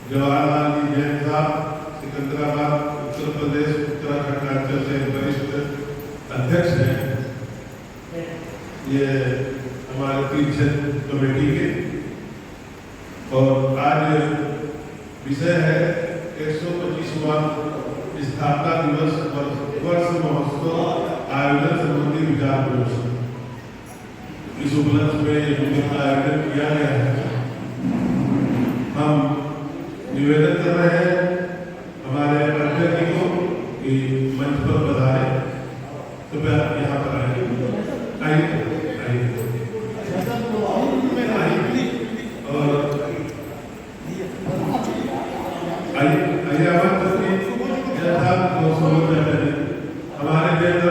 जवाहरलाल जी जैन साहब सिकंदराबाद उत्तर प्रदेश उत्तराखंड राज्य से वरिष्ठ अध्यक्ष हैं। ये हमारे तीर्थ कमेटी के, और आज विषय है 125वां स्थापना दिवस वर्ष महोत्सव आयोजन संबंधी विचार विमर्श। इस उपलक्ष्य में का आयोजन किया गया है। हम निवेदन कर रहे हैं हमारे अध्यक्ष जी को कि मंच पर पधारे। कृपया यहाँ पर आइए। हमारे देश और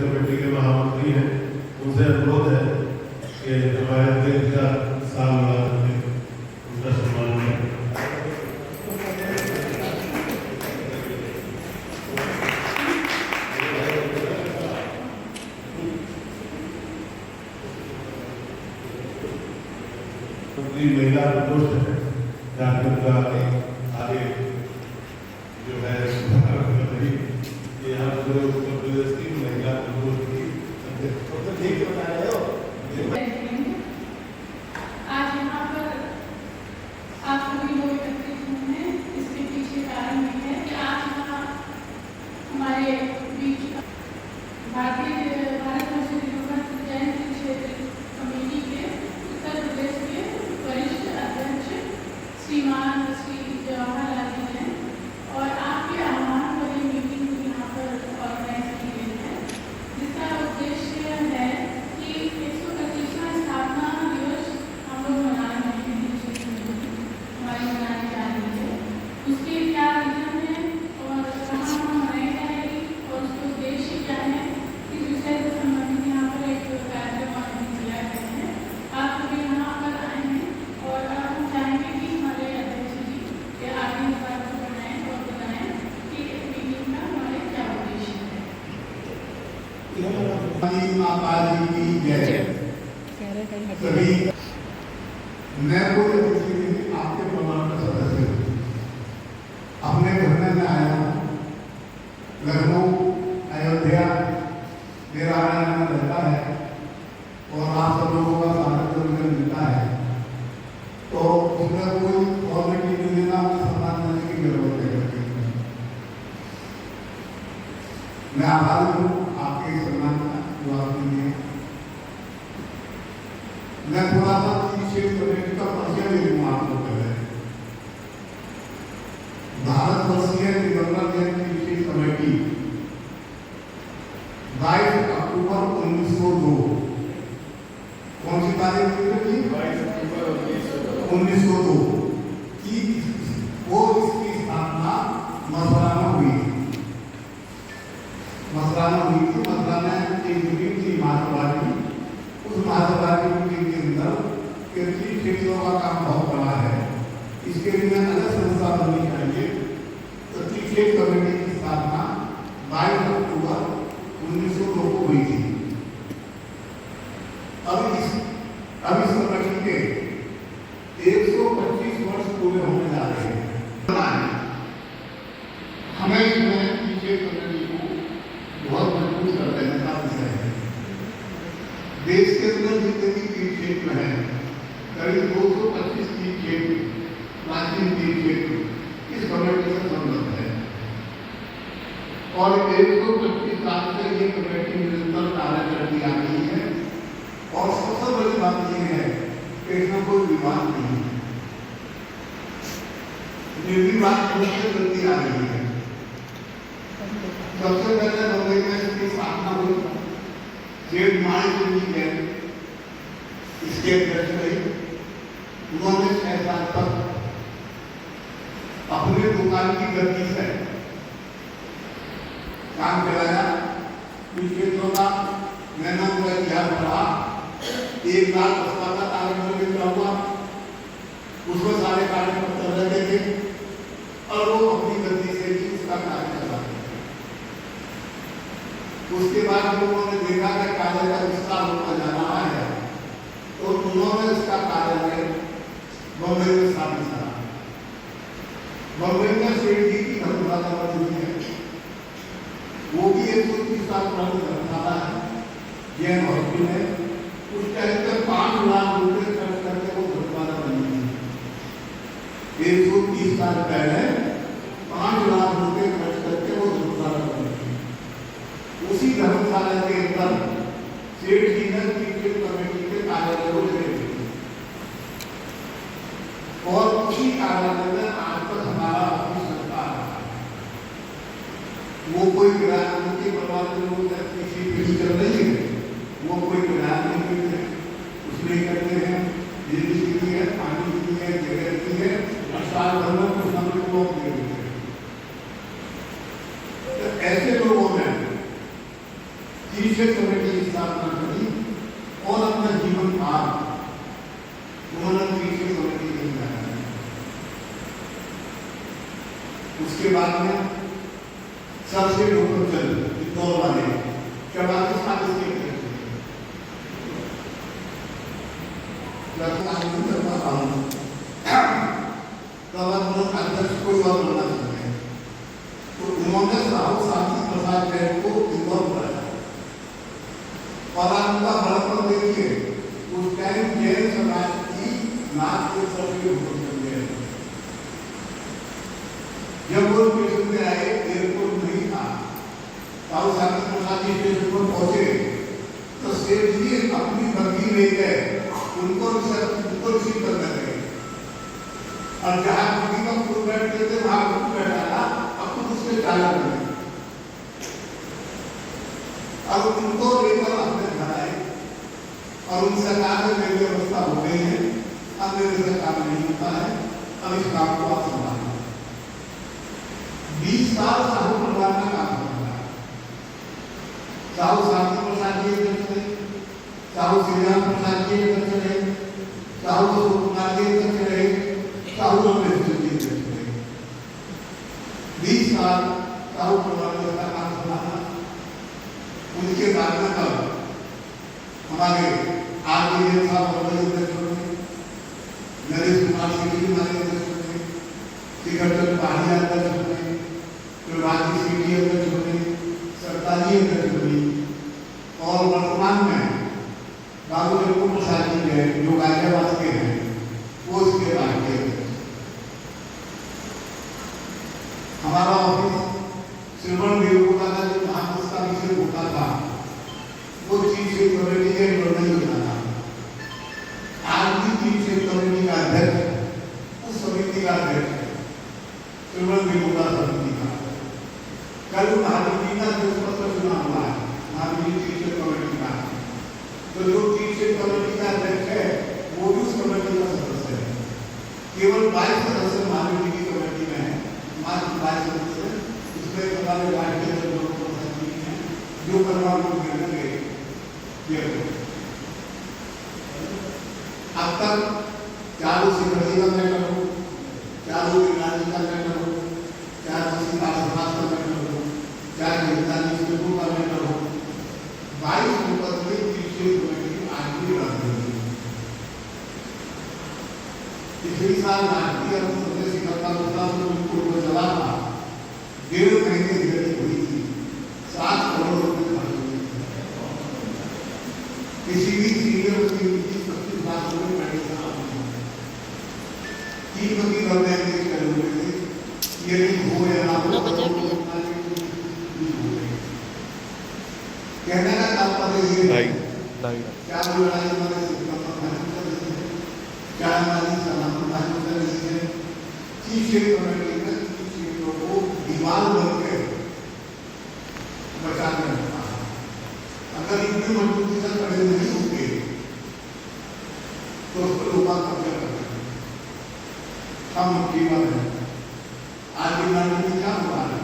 कमेटी के महामंत्री हैं, उनसे अनुरोध है कि हमारे अध्यक्ष का साल उनका सम्मान करें। महिला प्रकोष्ठ है जागरूकता आगे जो है सुधार कर रही ये हम जो उत्तर प्रदेश की महिला प्रकोष्ठ की अध्यक्ष ठीक बता रहे हो। आज यहाँ पर आप सभी लोग एकत्रित हुए हैं, इसके पीछे कारण ये है कि आज यहाँ हमारे बीच भारत मस्जिद जैन क्षेत्र कमेटी के उत्तर प्रदेश के वरिष्ठ अध्यक्ष श्रीमान श्री जवाहरलाल जी हैं और आपके आह्वान पर ये मीटिंग यहाँ पर ऑर्गेनाइज की गई है, जिसका उद्देश्य है कि 125वां स्थापना दिवस हम लोग मना रहे हैं, हमारी मनाई जा रही है। उसके क्या रीजन है और कहाँ मनाई जाएगी और उसका उद्देश्य क्या है, इस विषय से संबंधित यहाँ पर एक कार्यक्रम आयोजित किया गया है। आप सभी यहाँ पर आए हैं और हम चाहेंगे कि हमारे अध्यक्ष जी के आगे इस बात को बढ़ाएं और बताएं कि इस मीटिंग का हमारे क्या उद्देश्य है। माता जी की जय। सभी मैं कोई आपके प्रमाण का सदस्य हूँ, अपने घर में आया हूँ, लखनऊ अयोध्या मेरा आना जाना रहता है और आप सब लोगों का स्वागत मुझे मिलता है, तो उसमें कोई फॉर्मेलिटी नहीं देना, सम्मान देने की जरूरत है। मैं आभारी हूँ आपके सम्मान का जो आपने दिया। मैं थोड़ा सा कमेटी का परिचय दे दूँ आप लोग। वर्षीय निबंधन विशेष कमेटी 22 अक्टूबर 1902, कौन सी तारीख थी? 1902 की इसकी स्थापना मथुरा में हुई थी। मथुरा में एक मीटिंग थी महासभा की। उस महासभा की मीटिंग के अंदर कृषि क्षेत्रों का काम बहुत बड़ा है, इसके लिए अलग संस्था बननी चाहिए। तो कृषि कमेटी की स्थापना 22 अक्टूबर 1902 को हुई थी। अब इस कमेटी के 125 वर्ष पूरे होने जा रहे हैं। हमें इसमें कृषि कमेटी को बहुत मजबूत कर देने का विषय है। देश के अंदर जितने भी तीर्थ क्षेत्र हैं, करीब 225 तीर्थ क्षेत्र, प्राचीन तीर्थ क्षेत्र इस कमेटी से संबंध है और 125 साल से ये कमेटी निरंतर कार्य करती आ रही है। और सबसे बड़ी बात यह है कि इसमें कोई विवाद नहीं है, निर्विवाद रूप से चलती आ रही है। सबसे पहले बम्बई में इसकी स्थापना हुई, सेठ माणिक जी ने इसके अध्यक्ष रहे। उन्होंने 6 साल तक अपने दुकान की गति से काम कराया। क्षेत्रों का मैंने उनका इतिहास पढ़ा। 1 लाख पुस्तक का तालमेल मिला हुआ, उसमें सारे कार्यकर्ता रहते थे और वो अपनी गति से ही उसका कार्य चलाते थे। उसके बाद उन्होंने देखा कि कार्य का विस्तार होता जा रहा है, तो उन्होंने उसका कार्यालय बम्बई में स्थापित करा। बम्बई में सेठ जी की धर्मशाला मौजूद है, वो भी 130 साल पुरानी धर्मशाला है, जैन हॉस्पिटल है। उस टाइम पे 5 लाख रुपए खर्च करके वो धर्मशाला बनी थी। 130 साल पहले 5 लाख रुपए खर्च करके वो धर्मशाला बनी थी। उसी धर्मशाला के अंदर सेठ जी ने क्रिकेट कमेटी के कार्यालय को ले और उसी कार्यालय में आज तक हमारा ऑफिस चलता है। वो कोई किराया नहीं बर्बाद किसी भी चल रही है, वो कोई किराया नहीं है, उसमें करते हैं बिजली की है, पानी की है, जगह की है और साल भर में कुछ न कुछ लोग दे देते हैं। तो ऐसे लोगों ने कृषि कमेटी की स्थापना करी और अपना जीवन काल उन्होंने कृषि कमेटी में लगाया। उसके बाद में सबसे ऊपर चल इंदौर वाले 44 साल इसके अध्यक्ष को और बनना चाहते हैं, तो उन्होंने साहू शांति प्रसाद जैन को इंदौर बनाया। और आप उनका बड़पन देखिए, उस टाइम जैन समाज की नाच के सबसे ऊपर चल गए। जब वो स्टेशन पे आए, एयरपोर्ट नहीं था, साहू शांति प्रसाद जी स्टेशन पर पहुंचे तो सेठ जी अपनी बग्घी ले गए, उनको रिसीव करने लगे और जहां बग्घी का खुद बैठते थे वहां खुद बैठा था, अब खुद उसके चाला लगे। अब उनको लेकर अपने घर आए और उनसे कहा कि मेरी व्यवस्था हो गई है, अब मेरे से काम नहीं होता है, अब इस काम को आप संभालें। 20 साल साहू परिवार का काम करना है। साहू शांति प्रसाद जी अध्यक्ष रहे, साहू श्रीराम प्रसाद जी अध्यक्ष रहे, साहू अशोक कुमार जी अध्यक्ष रहे, साहू रमेश्वर जी अध्यक्ष रहे। 20 साल साहू परिवार का काम संभाला। उनके बाद में कल हमारे आरबीएन साहब बड़े अध्यक्ष बने, नरेश कुमार सिंह जी हमारे अध्यक्ष बने, शिखर पहाड़िया अध्यक्ष बने, राजी सिंह जी अध्यक्ष बने, सरताजी अध्यक्ष बनी और वर्तमान में बाबू जगू प्रसाद जी है जो गाजियाबाद के हैं, वो इसके बाद के हमारा ऑफिस श्रवण देवगुड़ा का जो महापुरुष का विषय होता था वो चीफ सेफ कमेटी के नहीं होता था। आज भी चीफ सेफ कमेटी का अध्यक्ष उस समिति का अध्यक्ष है। श्रीमंत विमोदा समिति का। कल महावीर जी का जो पत्र चुना हुआ है, महावीर जी चीफ कमेटी का, तो जो चीफ कमेटी का अध्यक्ष है वो भी उस कमेटी का सदस्य है। केवल 22 सदस्य महावीर जी की कमेटी में है, मात्र 22 सदस्य। इसमें हमारे राष्ट्रीय लोग हैं जो परमाणु निर्णय किए। अब तक चारों सिक्योरिटी का मैटर हो, चारों विज्ञानी का मैटर हो, चाहे किसी का समाज का मैटर हो, चाहे हिंदुस्तानी स्कूलों का मैटर हो, 22 मुकदमे तीसरी कमेटी आज भी रह रही है। पिछले साल राष्ट्रीय प्रदेश इकट्ठा को चला था, 1.5 महीने देरी हुई थी, 7 करोड़ रुपए खर्च हुए थे। किसी भी सीनियर की 25 लाख रुपए मेडिसिन तीन बगी करने के लिए ये नहीं हो या ना हो, कहने का तात्पर्य ये है क्या लड़ाई हमारे क्या हमारी सनातन चीफ कमेटी में चीफों को दीवार बनके बचाने लगता है। अगर इतनी मजबूती से खड़े नहीं होंगे तो उस पर लोग कब्जा करते हैं। हम जीवन है आज की लड़ाई में क्या हुआ है,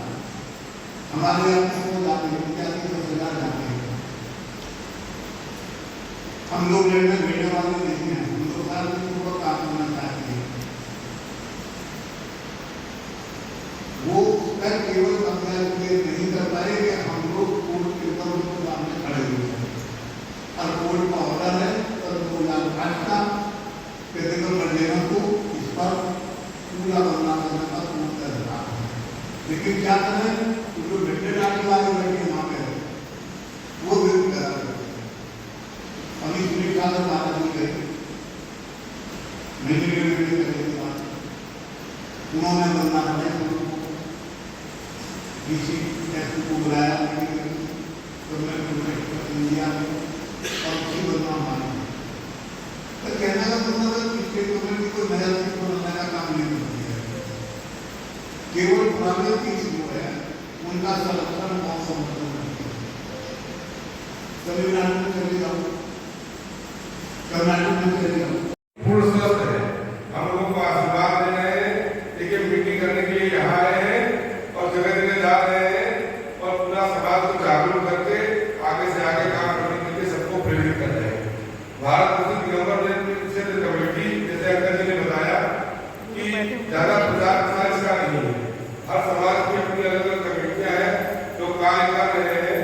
हमारे यहाँ किसको जाते हैं, विद्यार्थी को सजा जाते हैं। हम लोग लड़ने भिड़ने वाले नहीं हैं, हम लोग सार्वजनिक काम करना चाहते हैं। वो उसका केवल कब्जा नहीं कर पाएंगे, हम लोग कोर्ट के ऊपर उनको सामने खड़े हुए हैं और कोर्ट का ऑर्डर है और वो भाजपा पेटिकल मंडेला को इस पर पूरा बदला करने का कोर्ट कर रहा है। लेकिन क्या करें, जो बेटे डालने वाले बैठे वहाँ पे वो विरोध कर रहे हैं। अभी सुनील सागर महाराज जी गए, उन्होंने बनना है को बुलाया तो मैं इंडिया में और उसी बनना माना। तो कहने का मतलब है कि स्टेट गवर्नमेंट को नया चीज बनाने का काम नहीं करती है, केवल पुराने चीज जो है उनका संरक्षण और संवर्धन करती है। तमिलनाडु में चले जाओ, कर्नाटक में चले जाओ, पूर्ण स्वस्थ है, हम लोगों को आशीर्वाद दे रहे हैं, देखिए मीटिंग करने के लिए यहाँ आए हैं और जगह जगह जा रहे हैं और पूरा समाज को जागरूक करके आगे से आगे काम करने के लिए सबको प्रेरित कर रहे हैं। भारत मुस्लिम दिगंबर क्षेत्र कमेटी, जैसे अंकल जी ने बताया कि ज्यादा प्रचार प्रसार इसका नहीं है, हर समाज की अपनी अलग अलग कमेटियां हैं जो कार्य कर रहे हैं,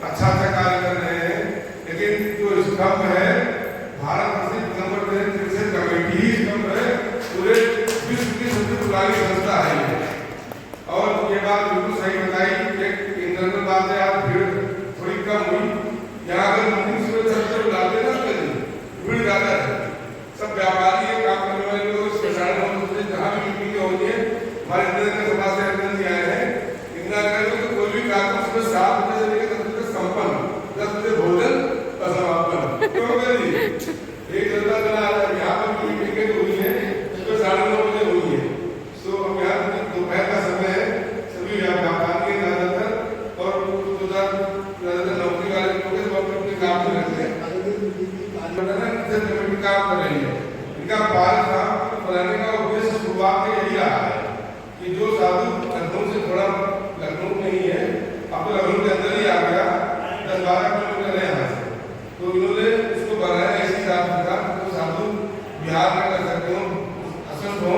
अच्छा कार्य कर रहे हैं। लेकिन जो स्तंभ है भारत मुस्लिम दिगंबर क्षेत्र कमेटी ही स्तंभ है, पूरे विश्व की सबसे पुरानी संस्था है ये। और ये बात बिल्कुल सही बताई, एक इंटरनल बात है, आज भीड़ थोड़ी कम हुई। यहाँ अगर मंदिर सुबह सबसे बुलाते ना भीड़ ज्यादा है, सब व्यापारी है, काम करने वाले लोग इसमें साढ़े 9 बजे जहाँ भी मीटिंग होती है, हमारे इंदिरा के समाज से अंदर जी आए हैं। इंदिरा करें तो कोई भी कार्यक्रम सुबह 7 बजे से लेकर 10 बजे संपन्न, 10 बजे भोजन और समापन। क्यों करी एक जनता चला यहाँ पर मीटिंग हुई है, सुबह 9:30 बजे हुई है। सो अब यहाँ दोपहर का समय है, सभी व्यापारी के ज्यादातर और नौकरी वाले लोग अपने काम में रहते हैं, काम कर रही है। इनका पारिश्रमिक बनाने का उद्देश्य शुरुआत में यही रहा है कि जो साधु लखनऊ से थोड़ा लखनऊ में ही है, अब तो लखनऊ के अंदर ही आ गया, 10-12 किलोमीटर है यहाँ से, तो इन्होंने इसको बनाया ऐसी साधु जो साधु बिहार में कर सकते हो, असर हो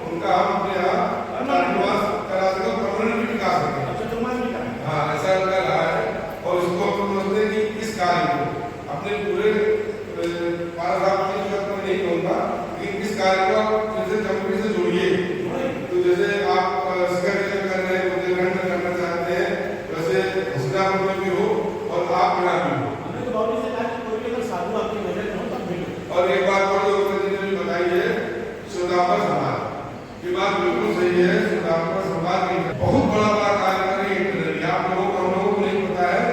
उनका हम अपने यहाँ करा सके, परमानेंट भी टिका सके। हाँ, ऐसा उनका रहा है और इसको हम समझते हैं कि इस कार्य को अपने पूरे नहीं कहूँगा, लेकिन इस कार्य को जैसे कम्युनिटी से जोड़िए। तो जैसे आप सिकंदर कर रहे हैं, बुंदेलखंड में करना चाहते हैं, वैसे हौसलापुर में भी हो और आप यहाँ भी हो। और एक बात और जो भी बताई है, श्वेतांबर समाज की बात बिल्कुल सही है। श्वेतांबर समाज बहुत बड़ा कार्य कर रही है, आप लोगों को हम लोगों को नहीं पता है,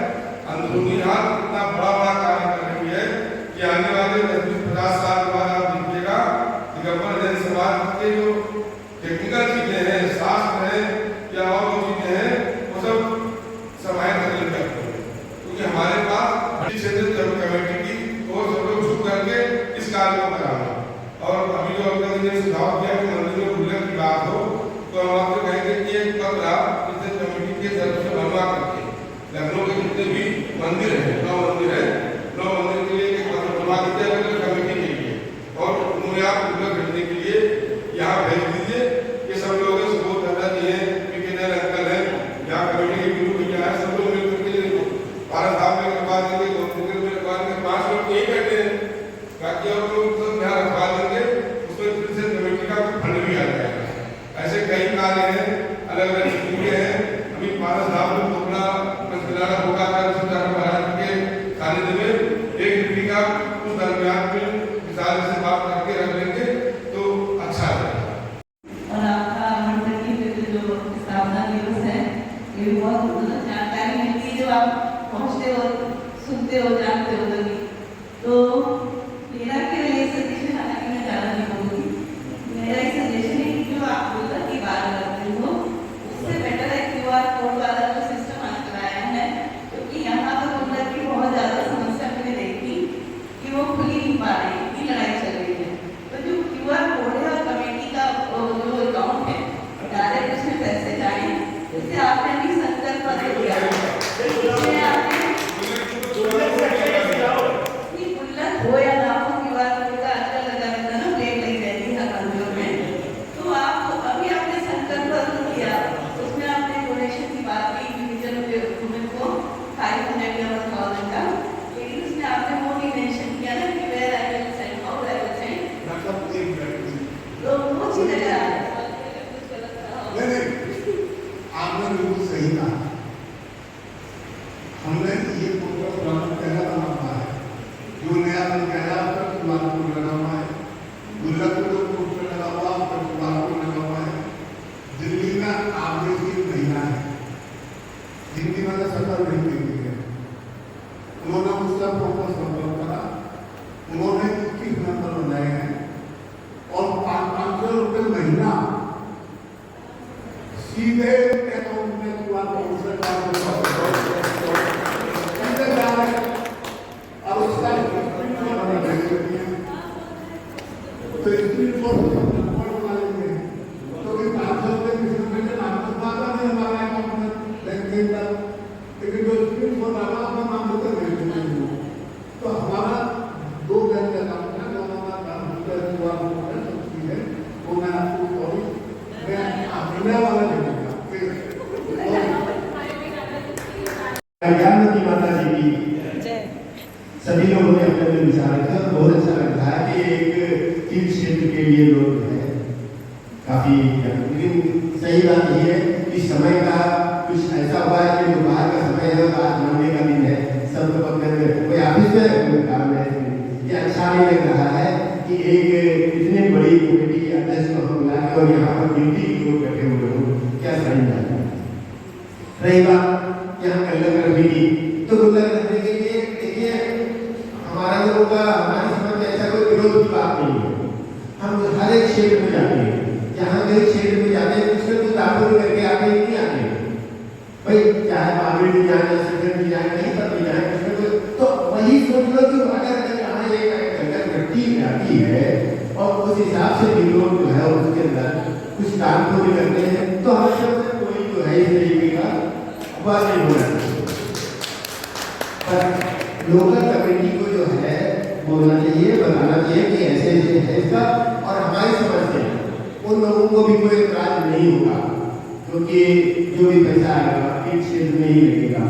अंदरूनी हाथ इतना बड़ा कार्य कर रही है कि आने वाले 50 साल बाद आप देखिएगा दिगंबर जैन समाज के जो टेक्निकल चीजें हैं, शास्त्र है, जितने भी मंदिर है, 9 मंदिर है, 9 मंदिर के लिए एक पत्र बनवा दीजिए अलग कमेटी के लिए, और उन्हें आप गुल्लक भेजने के लिए यहाँ भेज दीजिए। ये सब लोग सुबोध दादा जी हैं, पीके अंकल हैं, यहाँ कमेटी के गुरु भैया है, सब लोग मिलकर के पारस धाम में रखवा देंगे, गोविंदपुर में रखवा देंगे, 5 लोग यही बैठे हैं, बाकी और लोग सब यहाँ रखवा देंगे, उसमें फिर से कमेटी का फंड भी आ जाएगा। ऐसे कई कार्य हैं, अलग अलग स्कूलें हैं। अभी पारस धाम में पोखरा पंचकूला होगा महाराज के सानिध्य में एक ड्यूटी का उस दरमियान में विशाल से बात करके रख लेंगे तो अच्छा रहेगा। और आपका मंडल की जो स्थापना दिवस है, ये भी बहुत जानकारी मिलती है, जो आप पहुँचते हो, सुनते हो, जानते हो तभी। तो मेरा क्या ये सजेशन, हालांकि मैं ज़्यादा नहीं बोलूँगी, मेरा एक सजेशन है कि जो आप गुल्लक की बात करते हो, उससे बेटर है QR कोड वाला जो सिस्टम आजकल आया है, क्योंकि यहाँ पर गुल्लक की बहुत ज़्यादा समस्या मैंने देखी कि वो खुल ही नहीं पा रही, इतनी लड़ाई चल रही है। तो जो QR कोड है और कमेटी का जो अकाउंट है, डायरेक्ट उसमें पैसे जाए, जैसे आपने अभी संकल्प पत्र किया, इसमें आपने गुल्लक हो या ना हो, QR कोड का आजकल लगा रहता है ना, प्लेट लगी रहती है हर मंदिरों में। तो आप अभी आपने संकल्प पत्र किया, उसमें आपने डोनेशन की बात की, इंडिविजुअल वुमेन को 500 या 1000 का, लेकिन उसमें आपने वो नहीं मेंशन किया ना कि where I will send, how I will send, मतलब एक व्यक्ति तो वो चीज़ है। नहीं, आपने बिल्कुल सही कहा। हमने ये प्रोग्राम पहला बना है, जो नया पहला प्रतिमार को लगा हुआ है, गुल्लक को पोस्टर लगा हुआ, प्रतिमार को लगा हुआ है। दिल्ली में आगे की महिला है, जिनकी मैंने सफल नहीं देखी है, उन्होंने उसका फोकस संपर्क करा, उन्होंने 21 नंबर बनाए हैं और 500 रुपये महीना सीधे अकाउंट में QR कोड से जा रहे हैं। और उसका तो स्क्रीनशॉट बना लेंगे, तो कि 500 रुपये किसी में नाम तो बात नहीं हमारा अकाउंट में लेकिन जो स्क्रीनशॉट आना अपना नाम होकर भेज देंगे। तो हमारा 2 बैंक अकाउंट है, दोनों का काम होकर QR कोड है, सब चीज़ है, वो मैं आपको सॉरी मैं अपने वाला देंगे। ज्ञानवती माता जी की सभी लोगों ने अपने अपने विचार रखे और बहुत अच्छा लग रहा है कि एक तीर्थ क्षेत्र के लिए लोग जो है काफी, लेकिन सही बात यही है कि समय का कुछ ऐसा हुआ है कि दोपहर का समय है और आज मंडे का दिन है, सब लोग अपने कोई ऑफिस में कोई काम है, ये अच्छा नहीं लग रहा है कि एक इतनी बड़ी कमेटी के अध्यक्ष को हम बुला के और यहाँ पर ड्यूटी के लोग बैठे हुए हो, क्या सही नहीं है। रही बात यहाँ गुल्लक रखने की, तो गुल्लक रखने के लिए देखिए हमारा लोगों का, हमारी समझ में ऐसा कोई विरोध की बात नहीं है। हम हर एक क्षेत्र में जाते हैं, जहाँ कहीं क्षेत्र में जाते हैं कुछ न कुछ दाखिल करके आते हैं, नहीं आते भाई, चाहे बाबरी भी जाए, सिद्धर भी जाए, कहीं पर भी जाए, कुछ न कुछ, तो वही सोच लो कि अगर यहाँ एक जगह मिट्टी जाती है और उस हिसाब से भी लोग जो है उसके अंदर कुछ दान को भी करते हैं, तो हमेशा कोई जो है इस तरीके का बात नहीं होना चाहिए। पर लोकल कमेटी को जो है बोलना चाहिए, बताना चाहिए कि ऐसे ऐसे है इसका, और हमारी समझ से उन लोगों को भी कोई इतराज नहीं होगा, क्योंकि जो भी पैसा आएगा तीर्थ क्षेत्र में ही लगेगा,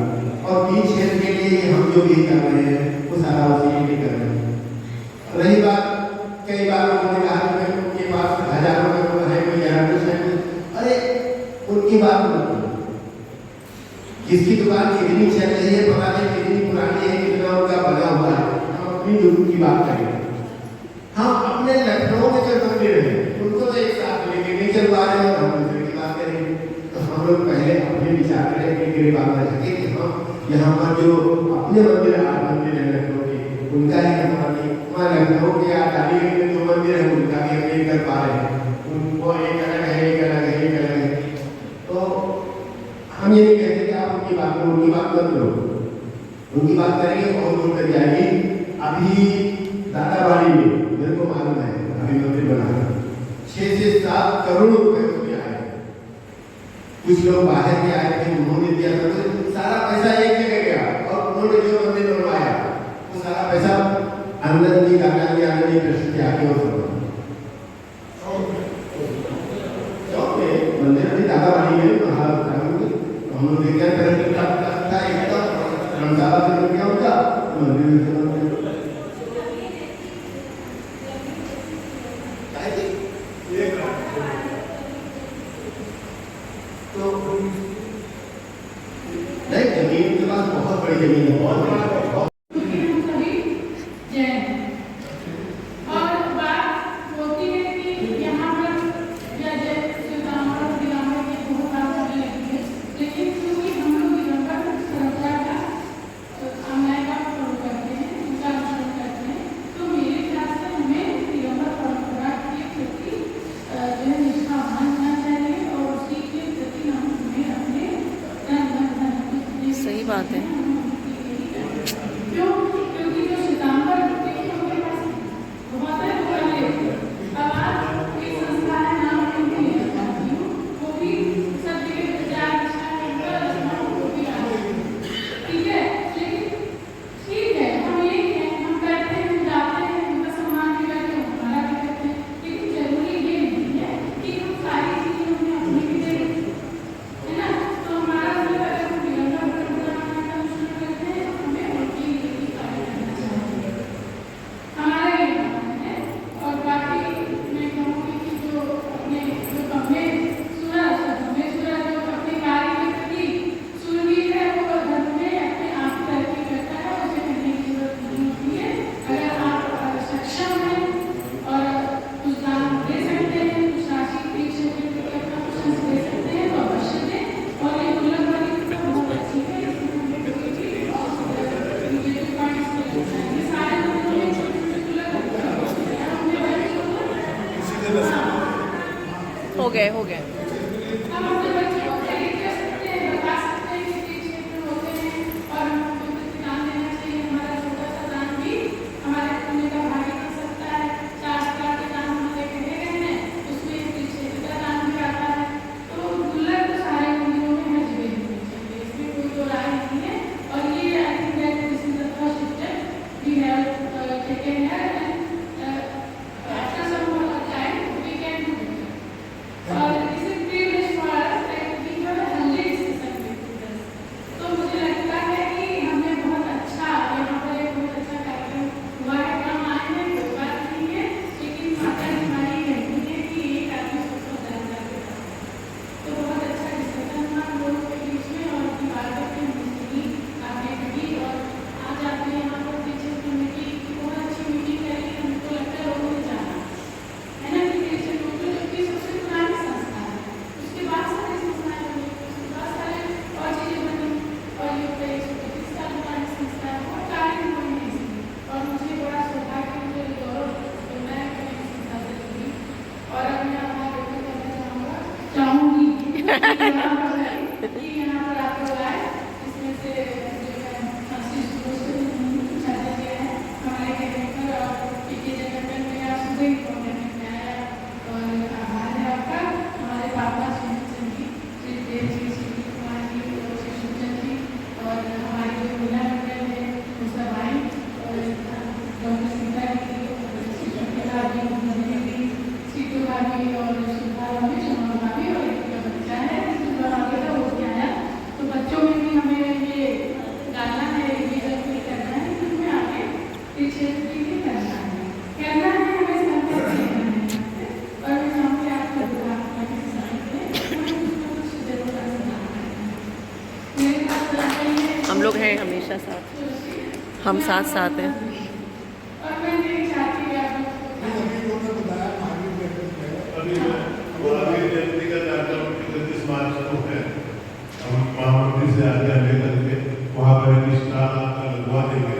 और तीर्थ क्षेत्र के लिए हम जो भी कर रहे हैं वो सारा उसी के लिए कर रहे हैं। रही बात, कई बार लोगों ने कहा कि उनके पास हजारों करोड़ है, कोई ज्यादा कुछ है, अरे उनकी बात मत, जिसकी दुकान कितनी चल रही है, पता नहीं कितनी पुरानी है, कितना उनका बना हुआ है, हम अपनी दुकान की बात करें। हम अपने लखनऊ में जो मंदिर है उनको तो एक साथ लेके नहीं चलवा रहे हैं, हम दूसरे की बात करेंगे। तो हम लोग पहले अपने विचार करें कि बात रखें कि हम यहाँ पर जो अपने मंदिर 8 मंदिर है लखनऊ के, उनका ही हमारी लखनऊ के आजादी के 2 मंदिर है, उनका भी हम नहीं कर पा रहे हैं, उनको एक अलग है, एक अलग है, एक अलग है। तो हम ये नहीं कहते कि आप उनकी बात करो, उनकी बात मत करो, उनकी बात करेंगे और दूर तक जाएगी। अभी दादाबाड़ी में मेरे को मालूम है, अभी मंदिर बना 6 से 7 करोड़ रुपए उसमें आए। कुछ लोग बाहर के आए थे, उन्होंने दिया था, तो सारा पैसा एक जगह गया। उन्होंने जो मंदिर बनवाया वो सारा पैसा आनंद जी काकाजी आनंद जी ट्रस्ट के आके वो सब चौक में मंदिर अभी दादा बनी है तो हाँ हम लोग देखते हैं पहले था एक तो धर्मशाला से बन गया उनका मंदिर से बन गया तो नहीं जमीन के पास बहुत बड़ी जमीन है बहुत बड़ी सही बात है। हो गए हम लोग हैं हमेशा साथ, हम साथ साथ हैं। से आज्ञा लेकर के वहाँ पर एक स्टार आपका लगवा देंगे,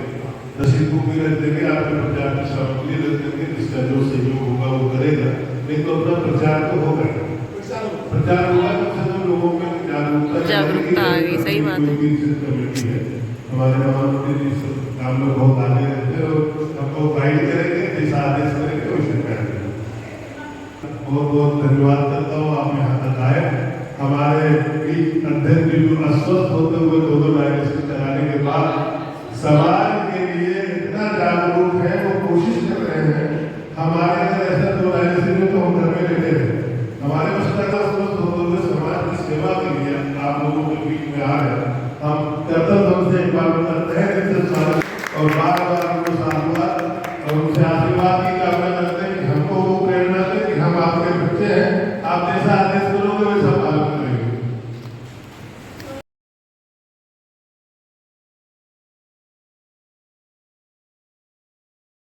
10 बुक भी रख देंगे, आपके प्रचार की सामग्री रख देंगे, जिसका जो सहयोग होगा वो करेगा। नहीं तो अपना प्रचार तो होगा, प्रचार होगा तो लोगों में जागरूकता आ गई। सही बात है। हमारे प्रधानमंत्री जी काम में बहुत आगे रहते हैं और हमको गाइड करेंगे, जैसा आदेश करेंगे वैसे करेंगे। बहुत बहुत धन्यवाद करता हूँ, आप यहाँ तक आए। हमारे अध्यक्ष जी जो अस्वस्थ होते हुए 2 डायलिसिस कराने के बाद समाज के लिए इतना जागरूक है, वो कोशिश कर रहे हैं। हमारे अंदर ऐसा तो राजनीति में तो हम घर में रहते हैं, हमारे बच्चा का स्वस्थ होते हुए समाज की सेवा के लिए आप लोगों के बीच में आ रहे हैं। हम कर्तव्य से एक बार तहे दिल से स्वागत और बार बार